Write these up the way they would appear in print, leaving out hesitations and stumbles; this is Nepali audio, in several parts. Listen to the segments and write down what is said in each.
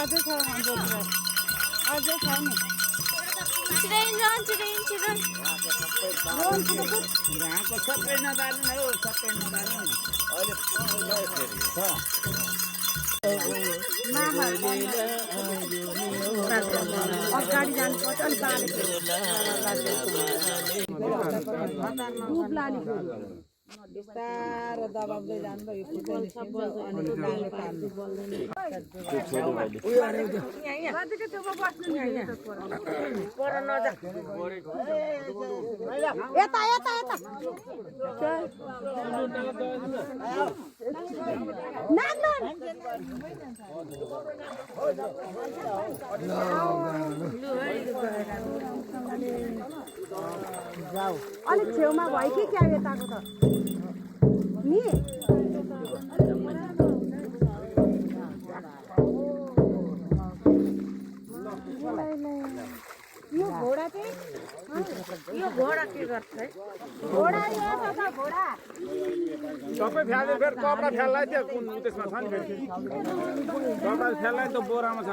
अझै छ अझै छ नि यहाँको सबै नदाल्नु हो सबै नदाल्नु अगाडि जानुपर्छ अलिक बिस्तारो दबाउँदै जानु यो यता यता यता अलिक छेउमा भयो कि क्या यताको त नि यो घोडा चाहिँ यो घोडा के गर्छ है घोडा यो छ घोडा सबै फ्याल्यो फेरि कपडा फ्याल्लाई त्यो कुन त्यसमा छ नि फेरि कपडा फ्याल्लाई त बोरामा छ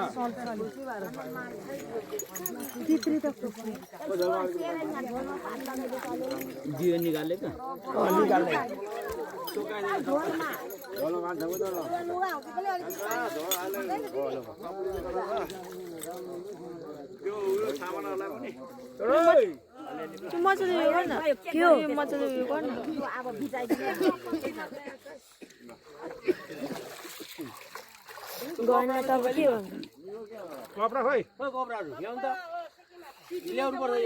चित्री त जियो निकाले त निकाल्ने मजाले उयो गर्न के हो मजाले उयो गर्न अब भिजाइदिनु गर्न त अब के हो कपडा खोइ कपडाहरू ल्याउनु त ल्याउनु पर्छ